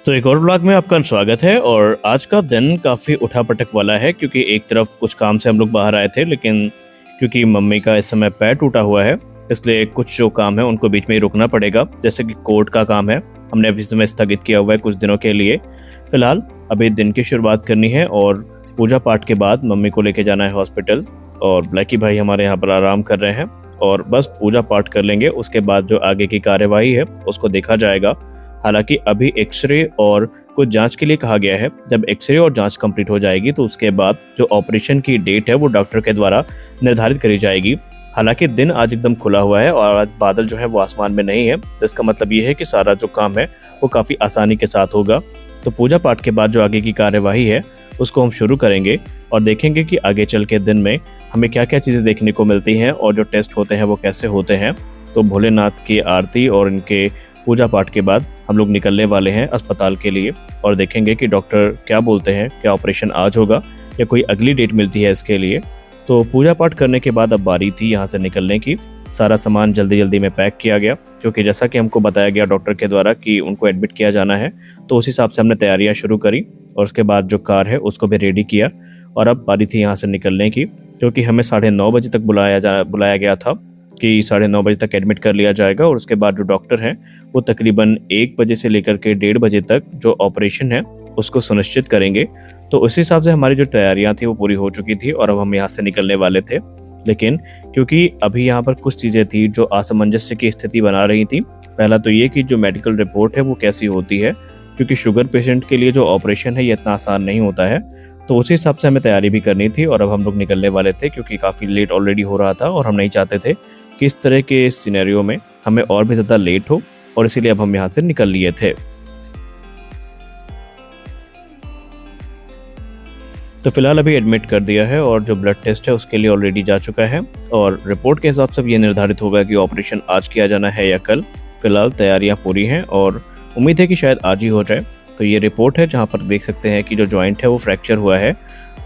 तो एक और व्लॉग में आपका स्वागत है। और आज का दिन काफ़ी उठा-पटक वाला है क्योंकि एक तरफ कुछ काम से हम लोग बाहर आए थे, लेकिन क्योंकि मम्मी का इस समय पैर टूटा हुआ है, इसलिए कुछ जो काम है उनको बीच में ही रुकना पड़ेगा। जैसे कि कोर्ट का काम है, हमने अभी समय स्थगित किया हुआ है कुछ दिनों के लिए। फिलहाल अभी दिन की शुरुआत करनी है और पूजा पाठ के बाद मम्मी को लेके जाना है हॉस्पिटल। और ब्लैकी भाई हमारे यहाँ पर आराम कर रहे हैं और बस पूजा पाठ कर लेंगे, उसके बाद जो आगे की कार्यवाही है उसको देखा जाएगा। हालांकि अभी एक्सरे और कुछ जांच के लिए कहा गया है। जब एक्सरे और जांच कंप्लीट हो जाएगी तो उसके बाद जो ऑपरेशन की डेट है वो डॉक्टर के द्वारा निर्धारित करी जाएगी। हालांकि दिन आज एकदम खुला हुआ है और आज बादल जो है वो आसमान में नहीं है, तो इसका मतलब ये है कि सारा जो काम है वो काफ़ी आसानी के साथ होगा। तो पूजा पाठ के बाद जो आगे की कार्यवाही है उसको हम शुरू करेंगे और देखेंगे कि आगे चल के दिन में हमें क्या क्या चीज़ें देखने को मिलती हैं और जो टेस्ट होते हैं वो कैसे होते हैं। तो भोलेनाथ की आरती और इनके पूजा पाठ के बाद हम लोग निकलने वाले हैं अस्पताल के लिए और देखेंगे कि डॉक्टर क्या बोलते हैं, क्या ऑपरेशन आज होगा या कोई अगली डेट मिलती है इसके लिए। तो पूजा पाठ करने के बाद अब बारी थी यहाँ से निकलने की। सारा सामान जल्दी जल्दी में पैक किया गया क्योंकि जैसा कि हमको बताया गया डॉक्टर के द्वारा कि उनको एडमिट किया जाना है, तो उस हिसाब से हमने तैयारियां शुरू करी और उसके बाद जो कार है उसको भी रेडी किया। और अब बारी थी यहाँ से निकलने की क्योंकि हमें 9:30 बजे तक बुलाया गया था कि 9:30 बजे तक एडमिट कर लिया जाएगा और उसके बाद जो डॉक्टर हैं वो तकरीबन 1 बजे से लेकर के 1:30 बजे तक जो ऑपरेशन है उसको सुनिश्चित करेंगे। तो उस हिसाब से हमारी जो तैयारियां थी वो पूरी हो चुकी थी और अब हम यहाँ से निकलने वाले थे। लेकिन क्योंकि अभी यहाँ पर कुछ चीज़ें थी जो असमंजस्य की स्थिति बना रही थी। पहला तो ये कि जो मेडिकल रिपोर्ट है वो कैसी होती है, क्योंकि शुगर पेशेंट के लिए जो ऑपरेशन है ये इतना आसान नहीं होता है। तो उसी हिसाब से हमें तैयारी भी करनी थी और अब हम लोग निकलने वाले थे क्योंकि काफ़ी लेट ऑलरेडी हो रहा था और हम नहीं चाहते थे कि इस तरह के सिनेरियो में हमें और भी ज़्यादा लेट हो, और इसीलिए अब हम यहाँ से निकल लिए थे। तो फिलहाल अभी एडमिट कर दिया है और जो ब्लड टेस्ट है उसके लिए ऑलरेडी जा चुका है और रिपोर्ट के हिसाब से ये निर्धारित होगा कि ऑपरेशन आज किया जाना है या कल। फिलहाल तैयारियां पूरी हैं और उम्मीद है कि शायद आज ही हो जाए। तो ये रिपोर्ट है जहां पर देख सकते हैं कि जो जॉइंट है वो फ्रैक्चर हुआ है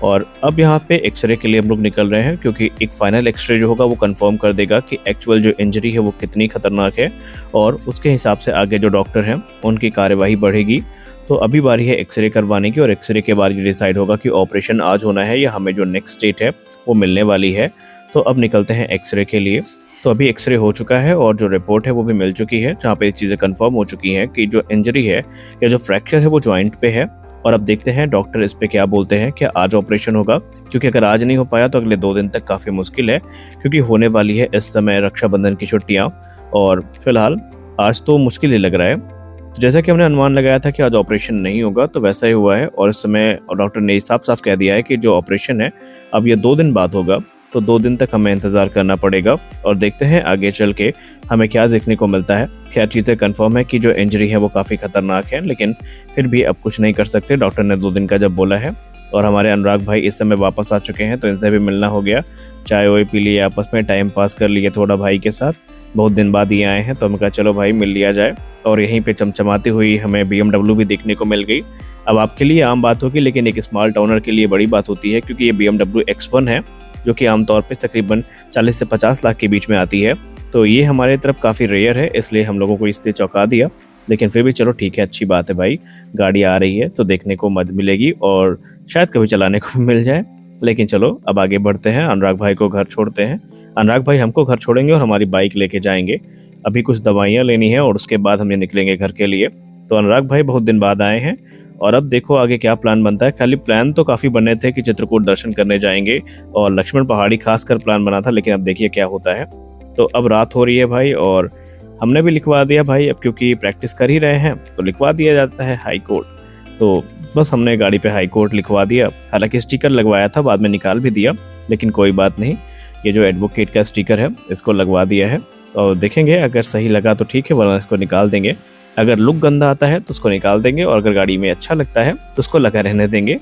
और अब यहाँ पे एक्सरे के लिए हम लोग निकल रहे हैं क्योंकि एक फाइनल एक्सरे जो होगा वो कंफर्म कर देगा कि एक्चुअल जो इंजरी है वो कितनी खतरनाक है और उसके हिसाब से आगे जो डॉक्टर हैं उनकी कार्यवाही बढ़ेगी। तो अभी बारी है एक्सरे करवाने की और एक्सरे के बाद ये डिसाइड होगा कि ऑपरेशन आज होना है या हमें जो नेक्स्ट डेट है वो मिलने वाली है। तो अब निकलते हैं एक्सरे के लिए। तो अभी एक्सरे हो चुका है और जो रिपोर्ट है वो भी मिल चुकी है जहाँ पे चीज़ें कंफर्म हो चुकी हैं कि जो इंजरी है या जो फ्रैक्चर है वो जॉइंट पे है। और अब देखते हैं डॉक्टर इस पे क्या बोलते हैं, क्या आज ऑपरेशन होगा, क्योंकि अगर आज नहीं हो पाया तो अगले 2 दिन तक काफ़ी मुश्किल है क्योंकि होने वाली है इस समय रक्षाबंधन की छुट्टियाँ और फिलहाल आज तो मुश्किल ही लग रहा है। तो जैसा कि हमने अनुमान लगाया था कि आज ऑपरेशन नहीं होगा तो वैसा ही हुआ है और इस समय डॉक्टर ने साफ साफ कह दिया है कि जो ऑपरेशन है अब ये 2 दिन बाद होगा। तो 2 दिन तक हमें इंतज़ार करना पड़ेगा और देखते हैं आगे चल के हमें क्या देखने को मिलता है। खैर चीज़ें कंफर्म है कि जो इंजरी है वो काफ़ी खतरनाक है, लेकिन फिर भी अब कुछ नहीं कर सकते। डॉक्टर ने 2 दिन का जब बोला है और हमारे अनुराग भाई इस समय वापस आ चुके हैं तो इनसे भी मिलना हो गया, चाय वाय पी लिए, आपस में टाइम पास कर लिए थोड़ा भाई के साथ। बहुत दिन बाद ये आए हैं तो हमने कहा चलो भाई मिल लिया जाए। और यहीं पे चमचमाती हुई हमें BMW भी देखने को मिल गई। अब आपके लिए आम बात होगी लेकिन एक स्मॉल टाउनर के लिए बड़ी बात होती है क्योंकि ये BMW X1 है जो कि आमतौर पे तकरीबन 40 से 50 लाख के बीच में आती है। तो ये हमारे तरफ काफ़ी रेयर है, इसलिए हम लोगों को इसलिए चौंका दिया। लेकिन फिर भी चलो ठीक है, अच्छी बात है भाई, गाड़ी आ रही है तो देखने को मत मिलेगी और शायद कभी चलाने को मिल जाए। लेकिन चलो अब आगे बढ़ते हैं, अनुराग भाई को घर छोड़ते हैं। अनुराग भाई हमको घर छोड़ेंगे और हमारी बाइक लेके जाएंगे। अभी कुछ दवाइयाँ लेनी है और उसके बाद हम ये निकलेंगे घर के लिए। तो अनुराग भाई बहुत दिन बाद आए हैं और अब देखो आगे क्या प्लान बनता है। खाली प्लान तो काफ़ी बने थे कि चित्रकूट दर्शन करने जाएंगे और लक्ष्मण पहाड़ी खासकर प्लान बना था, लेकिन अब देखिए क्या होता है। तो अब रात हो रही है भाई और हमने भी लिखवा दिया भाई, अब क्योंकि प्रैक्टिस कर ही रहे हैं तो लिखवा दिया जाता है हाई कोर्ट। तो बस हमने गाड़ी पे हाई कोर्ट लिखवा दिया। हालांकि स्टिकर लगवाया था, बाद में निकाल भी दिया, लेकिन कोई बात नहीं, ये जो एडवोकेट का स्टिकर है इसको लगवा दिया है। तो देखेंगे अगर सही लगा तो ठीक है, वरना इसको निकाल देंगे। अगर लुक गंदा आता है तो उसको निकाल देंगे और अगर गाड़ी में अच्छा लगता है तो उसको लगा रहने देंगे।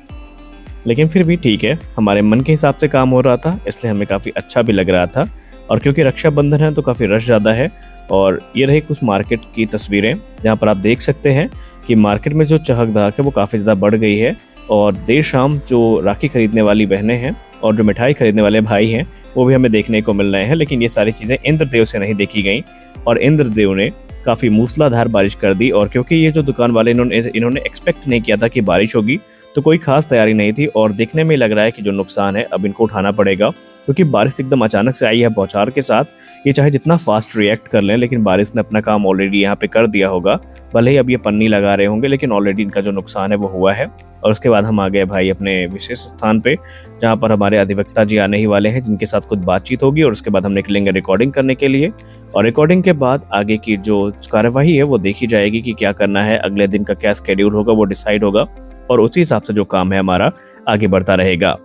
लेकिन फिर भी ठीक है, हमारे मन के हिसाब से काम हो रहा था इसलिए हमें काफ़ी अच्छा भी लग रहा था। और क्योंकि रक्षाबंधन है तो काफ़ी रश ज़्यादा है। और ये रही कुछ मार्केट की तस्वीरें जहाँ पर आप देख सकते हैं कि मार्केट में जो चहक दहक है वो काफ़ी ज़्यादा बढ़ गई है और देर शाम जो राखी खरीदने वाली बहनें हैं और जो मिठाई खरीदने वाले भाई हैं वो भी हमें देखने को मिल रहे हैं। लेकिन ये सारी चीज़ें इंद्रदेव से नहीं देखी गई और इंद्रदेव ने काफ़ी मूसलाधार बारिश कर दी। और क्योंकि ये जो दुकान वाले इन्होंने एक्सपेक्ट नहीं किया था कि बारिश होगी, तो कोई खास तैयारी नहीं थी और देखने में लग रहा है कि जो नुकसान है अब इनको उठाना पड़ेगा, क्योंकि बारिश एकदम अचानक से आई है बौछार के साथ। ये चाहे जितना फास्ट रिएक्ट कर लें, लेकिन बारिश ने अपना काम ऑलरेडी यहाँ पे कर दिया होगा। भले ही अब ये पन्नी लगा रहे होंगे, लेकिन ऑलरेडी इनका जो नुकसान है वो हुआ है। और उसके बाद हम आ गए भाई अपने विशेष स्थान पे, जहाँ पर हमारे अधिवक्ता जी आने ही वाले हैं, जिनके साथ कुछ बातचीत होगी और उसके बाद हम निकलेंगे रिकॉर्डिंग करने के लिए। और रिकॉर्डिंग के बाद आगे की जो कार्यवाही है वो देखी जाएगी कि क्या करना है, अगले दिन का क्या स्केड्यूल होगा वो डिसाइड होगा, और उसी हिसाब से जो काम है हमारा आगे बढ़ता रहेगा।